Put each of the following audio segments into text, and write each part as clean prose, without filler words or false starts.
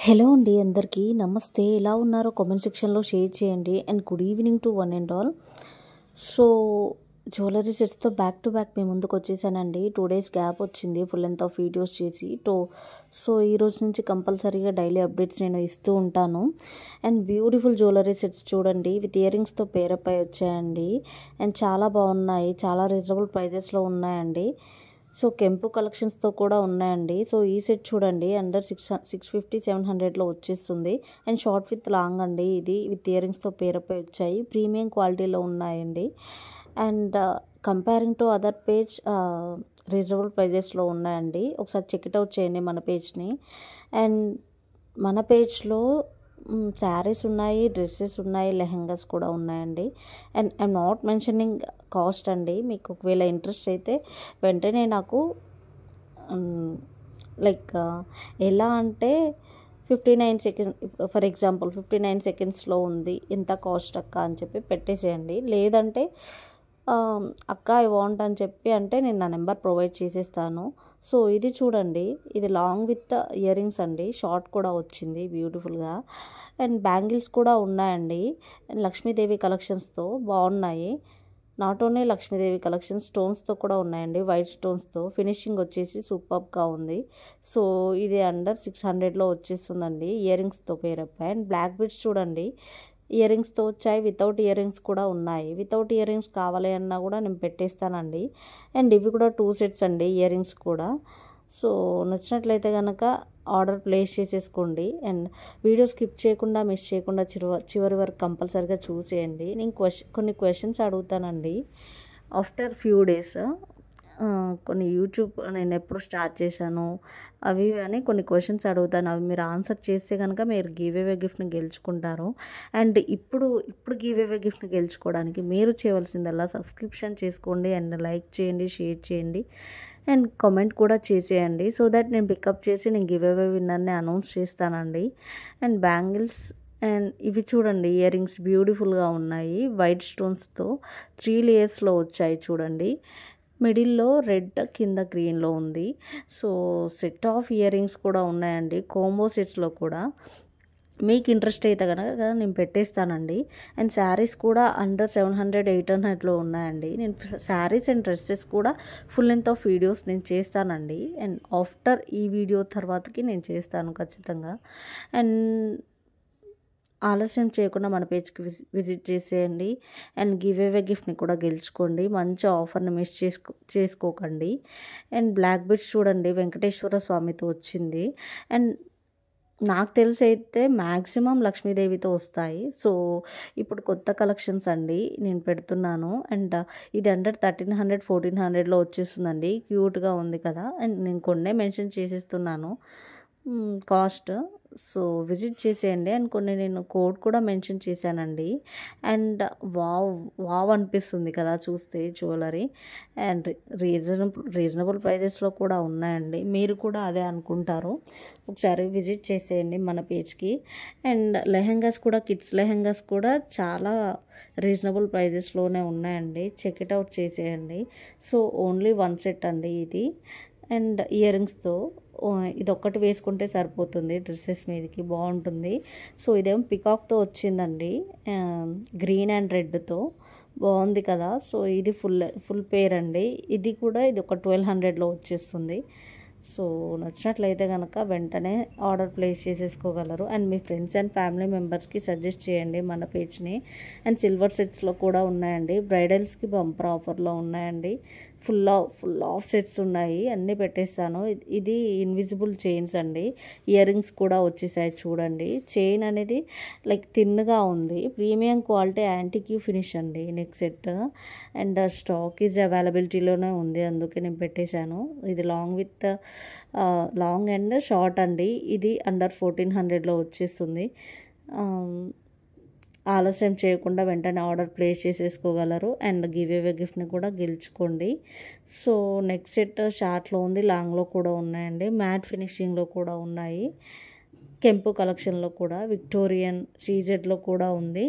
Hello అండి అందరికీ నమస్తే. ఎలా ఉన్నారో కామెంట్ సెక్షన్లో షేర్ చేయండి. And good evening to one and all. So jewellery సెట్స్తో బ్యాక్ టు బ్యాక్ మీ ముందుకు వచ్చేసానండి. 2 days గ్యాప్ వచ్చింది ఫుల్ లెంత్ ఆఫ్ వీడియోస్ చేసి. సో ఈ రోజు నుంచి కంపల్సరీగా డైలీ అప్డేట్స్ నేను ఇస్తూ ఉంటాను. అండ్ బ్యూటిఫుల్ జ్యువెలరీ సెట్స్ చూడండి, విత్ ఇయర్ రింగ్స్తో పేరప్ అయి వచ్చాయండి. అండ్ చాలా బాగున్నాయి, చాలా రీజనబుల్ ప్రైజెస్లో ఉన్నాయండి. సో కెంపు కలెక్షన్స్తో కూడా ఉన్నాయండి. సో ఈ సెట్ చూడండి, అండర్ 650-700లో వచ్చేస్తుంది. అండ్ షార్ట్ విత్ లాంగ్ అండి. ఇది విత్ ఇయర్ రింగ్స్తో పేరప్ అయి వచ్చాయి. ప్రీమియం క్వాలిటీలో ఉన్నాయండి. And comparing to other page reasonable ప్రైజెస్లో ఉన్నాయండి. ఒకసారి చెక్అవుట్ చేయండి మన పేజ్ని. అండ్ మన పేజ్లో శారీస్ ఉన్నాయి, డ్రెస్సెస్ ఉన్నాయి, లెహంగాస్ కూడా ఉన్నాయండి. And I'm not mentioning cost అండి. మీకు ఒకవేళ ఇంట్రెస్ట్ అయితే వెంటనే నాకు లైక్ ఎలా అంటే 59 సెకండ్స్, ఫర్ ఎగ్జాంపుల్ 59 సెకండ్స్లో ఉంది, ఎంత కాస్ట్ అక్క అని చెప్పి పెట్టేసేయండి. లేదంటే అక్క ఐ వాంట్ అని చెప్పి అంటే నేను నా నెంబర్ ప్రొవైడ్ చేసేస్తాను. సో ఇది చూడండి, ఇది లాంగ్ విత్ ఇయర్ రింగ్స్ అండి. షార్ట్ కూడా వచ్చింది బ్యూటిఫుల్గా. అండ్ బ్యాంగిల్స్ కూడా ఉన్నాయండి. అండ్ లక్ష్మీదేవి కలెక్షన్స్తో బాగున్నాయి. నాట్ ఓన్లీ లక్ష్మీదేవి కలెక్షన్స్, స్టోన్స్తో కూడా ఉన్నాయండి. వైట్ స్టోన్స్తో ఫినిషింగ్ వచ్చేసి సూపర్గా ఉంది. సో ఇది అండర్ 600లో వచ్చేస్తుందండి ఇయర్ రింగ్స్తో పేరప్. అండ్ బ్లాక్ బీడ్స్ చూడండి, ఇయర్ రింగ్స్తో వచ్చాయి, వితౌట్ ఇయర్ రింగ్స్ కూడా ఉన్నాయి. వితౌట్ ఇయర్ రింగ్స్ కావాలి అన్నా కూడా నేను పెట్టేస్తానండి. అండ్ ఇవి కూడా 2 sets అండి, ఇయర్ రింగ్స్ కూడా. సో నచ్చినట్లయితే కనుక ఆర్డర్ ప్లేస్ చేసేసుకోండి. అండ్ వీడియో స్కిప్ చేయకుండా, మిస్ చేయకుండా చివరి వరకు కంపల్సరీగా చూసేయండి. నేను కొన్ని క్వశ్చన్స్ అడుగుతానండి ఆఫ్టర్ ఫ్యూ డేస్. కొన్ని యూట్యూబ్ నేను ఎప్పుడు స్టార్ట్ చేశాను అవి అని కొన్ని క్వశ్చన్స్ అడుగుతాను. అవి మీరు ఆన్సర్ చేస్తే కనుక మీరు గివ్ అవే గిఫ్ట్ని గెలుచుకుంటారు. అండ్ ఇప్పుడు గివ్ అవే గిఫ్ట్ని గెలుచుకోవడానికి మీరు చేయవలసిందల్లా సబ్స్క్రిప్షన్ చేసుకోండి, అండ్ లైక్ చేయండి, షేర్ చేయండి, అండ్ కామెంట్ కూడా చేసేయండి. సో దట్ నేను పికప్ చేసి నేను గివ్ అవే విన్నర్ని అనౌన్స్ చేస్తానండి. అండ్ బ్యాంగిల్స్ అండ్ ఇవి చూడండి, ఇయర్ రింగ్స్ బ్యూటిఫుల్గా ఉన్నాయి. వైట్ స్టోన్స్తో 3 layers వచ్చాయి చూడండి. మిడిల్లో రెడ్, కింద గ్రీన్లో ఉంది. So set of ear rings కూడా ఉన్నాయండి, కోంబో సెట్స్లో కూడా. మీకు ఇంట్రెస్ట్ అయితే కనుక నేను పెట్టేస్తానండి. అండ్ శారీస్ కూడా అండర్ 700-800లో ఉన్నాయండి. నేను శారీస్ అండ్ డ్రెస్సెస్ కూడా ఫుల్ లెంత్ ఆఫ్ వీడియోస్ నేను చేస్తానండి. అండ్ ఆఫ్టర్ ఈ వీడియో తర్వాతకి నేను చేస్తాను ఖచ్చితంగా. అండ్ ఆలస్యం చేయకుండా మన పేజ్కి విజిట్ చేసేయండి. అండ్ గివ్ అవే గిఫ్ట్ని కూడా గెలుచుకోండి. మంచి ఆఫర్ని మిస్ చేసుకోకండి. అండ్ బ్లాక్ బీడ్స్ చూడండి, వెంకటేశ్వర స్వామితో వచ్చింది. అండ్ నాకు తెలిసి అయితే మ్యాక్సిమం లక్ష్మీదేవితో వస్తాయి. సో ఇప్పుడు కొత్త కలెక్షన్స్ అండి నేను పెడుతున్నాను. అండ్ ఇది అండర్ 1300-1400లో వచ్చేస్తుందండి. క్యూట్గా ఉంది కదా. అండ్ నేను కొన్నే మెన్షన్ చేసేస్తున్నాను కాస్ట్. సో విజిట్ చేసేయండి. అండ్ కొన్ని నేను కోడ్ కూడా మెన్షన్ చేశానండి. అండ్ వావ్ అనిపిస్తుంది కదా చూస్తే జ్యువెలరీ. అండ్ రీజనబుల్ ప్రైజెస్లో కూడా ఉన్నాయండి. మీరు కూడా అదే అనుకుంటారు. ఒకసారి విజిట్ చేసేయండి మన పేజ్కి. అండ్ లెహెంగాస్ కూడా, కిడ్స్ లెహెంగాస్ కూడా చాలా రీజనబుల్ ప్రైజెస్లోనే ఉన్నాయండి. చెక్అవుట్ చేసేయండి. సో ఓన్లీ 1 set అండి ఇది. అండ్ ఇయర్ రింగ్స్తో ఇది ఒక్కటి వేసుకుంటే సరిపోతుంది, డ్రెస్సెస్ మీదకి బాగుంటుంది. సో ఇదేమో పికాక్తో వచ్చిందండి, గ్రీన్ అండ్ రెడ్తో బాగుంది కదా. సో ఇది ఫుల్ పేర్ అండి. ఇది ఒక 1200లో వచ్చేస్తుంది. సో నచ్చినట్లయితే కనుక వెంటనే ఆర్డర్ ప్లేస్ చేసేసుకోగలరు. అండ్ మీ ఫ్రెండ్స్ అండ్ ఫ్యామిలీ మెంబర్స్కి సజెస్ట్ చేయండి మన పేజ్ని. అండ్ సిల్వర్ సెట్స్లో కూడా ఉన్నాయండి. బ్రైడల్స్కి బంపర్ ఆఫర్లో ఉన్నాయండి. ఫుల్ ఆఫ్ సెట్స్ ఉన్నాయి, అన్నీ పెట్టేస్తాను. ఇది ఇన్విజిబుల్ చైన్స్ అండి. ఇయర్ రింగ్స్ కూడా వచ్చేసాయి చూడండి. చైన్ అనేది లైక్ థిన్గా ఉంది, ప్రీమియం క్వాలిటీ యాంటిక్ ఫినిష్ అండి neck set. And stock is అవైలబిలిటీలోనే ఉంది, అందుకే నేను పెట్టేశాను. ఇది లాంగ్ అండ్ షార్ట్ అండి. ఇది అండర్ 1400లో వచ్చేస్తుంది. ఆలస్యం చేయకుండా వెంటనే ఆర్డర్ ప్లేస్ చేసేసుకోగలరు. అండ్ గివ్ అవే గిఫ్ట్ని కూడా గెలుచుకోండి. సో నెక్స్ట్ సెట్ షార్ట్లో ఉంది, లాంగ్లో కూడా ఉన్నాయండి. మ్యాట్ ఫినిషింగ్లో కూడా ఉన్నాయి. కెంపు కలెక్షన్లో కూడా, విక్టోరియన్ సీజెడ్లో కూడా ఉంది.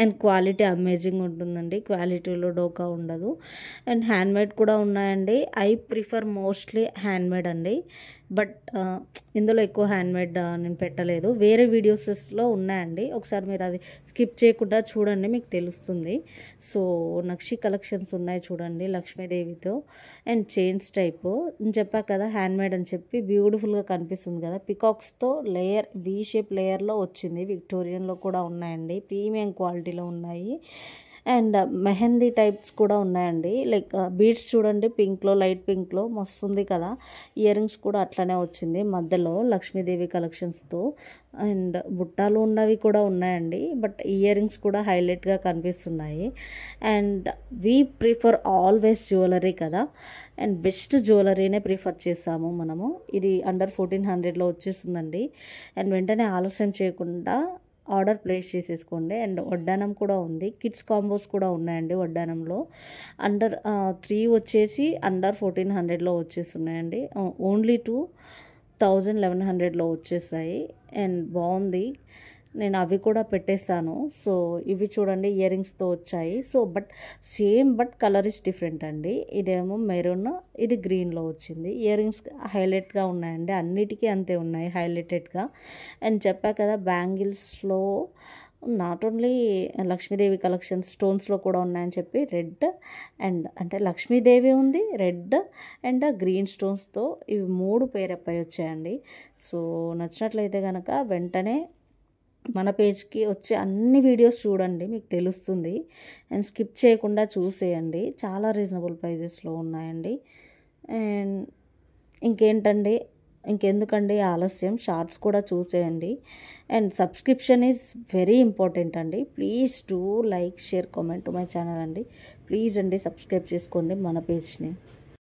అండ్ క్వాలిటీ అమేజింగ్ ఉంటుందండి, క్వాలిటీలో డోకా ఉండదు. అండ్ హ్యాండ్మేడ్ కూడా ఉన్నాయండి. ఐ ప్రిఫర్ మోస్ట్లీ హ్యాండ్మేడ్ అండి. బట్ ఇందులో ఎక్కువ హ్యాండ్మేడ్ నేను పెట్టలేదు. వేరే వీడియోసెస్లో ఉన్నాయండి, ఒకసారి మీరు అది స్కిప్ చేయకుండా చూడండి, మీకు తెలుస్తుంది. సో నక్షి కలెక్షన్స్ ఉన్నాయి చూడండి, లక్ష్మీదేవితో అండ్ చైన్స్ టైపు. నేను చెప్పా కదా హ్యాండ్మేడ్ అని చెప్పి, బ్యూటిఫుల్గా కనిపిస్తుంది కదా. పికాక్స్తో లేయర్ వీ షేప్ లేయర్లో వచ్చింది. విక్టోరియన్లో కూడా ఉన్నాయండి, ప్రీమియం క్వాలిటీలో ఉన్నాయి. అండ్ మెహందీ టైప్స్ కూడా ఉన్నాయండి. లైక్ బీడ్స్ చూడండి, పింక్లో, లైట్ పింక్లో మస్తుంది కదా. ఇయర్ రింగ్స్ కూడా అట్లనే వచ్చింది మధ్యలో లక్ష్మీదేవి కలెక్షన్స్తో. అండ్ బుట్టాలు ఉన్నవి కూడా ఉన్నాయండి, బట్ ఇయర్ రింగ్స్ కూడా హైలైట్గా కనిపిస్తున్నాయి. And we prefer always jewellery కదా, అండ్ బెస్ట్ జ్యువెలరీనే ప్రిఫర్ చేసాము మనము. ఇది అండర్ 1400లో వచ్చేస్తుందండి. అండ్ వెంటనే ఆలస్యం చేయకుండా ఆర్డర్ ప్లేస్ చేసేసుకోండి. అండ్ వడ్డానం కూడా ఉంది, కిడ్స్ కాంబోస్ కూడా ఉన్నాయండి వడ్డానంలో. అండర్ 3 వచ్చేసి అండర్ 1400లో వచ్చేస్తున్నాయండి. ఓన్లీ 1100లో వచ్చేసాయి. అండ్ బాగుంది, నేను అవి కూడా పెట్టేశాను. సో ఇవి చూడండి ఇయర్ రింగ్స్తో వచ్చాయి. So but same, but colour is different అండి. ఇదేమో మెరూన్, ఇది గ్రీన్లో వచ్చింది. ఇయర్ రింగ్స్ హైలైట్గా ఉన్నాయండి, అన్నిటికీ అంతే ఉన్నాయి హైలైటెడ్గా. అండ్ చెప్పా కదా బ్యాంగిల్స్లో నాట్ ఓన్లీ లక్ష్మీదేవి కలెక్షన్ స్టోన్స్లో కూడా ఉన్నాయని చెప్పి, రెడ్ అండ్ అంటే లక్ష్మీదేవి ఉంది, రెడ్ అండ్ గ్రీన్ స్టోన్స్తో ఇవి 3 పేరప్ అయి వచ్చాయండి. సో నచ్చినట్లయితే కనుక వెంటనే మన పేజ్కి వచ్చే అన్ని వీడియోస్ చూడండి, మీకు తెలుస్తుంది. అండ్ స్కిప్ చేయకుండా చూసేయండి, చాలా రీజనబుల్ ప్రైజెస్లో ఉన్నాయండి. అండ్ ఇంకేంటండి, ఇంకెందుకండి ఆలస్యం, షార్ట్స్ కూడా చూసేయండి. And subscription is very important అండి. Please do like, share, comment to my channel అండి. ప్లీజ్ అండి సబ్స్క్రైబ్ చేసుకోండి మన పేజ్ని.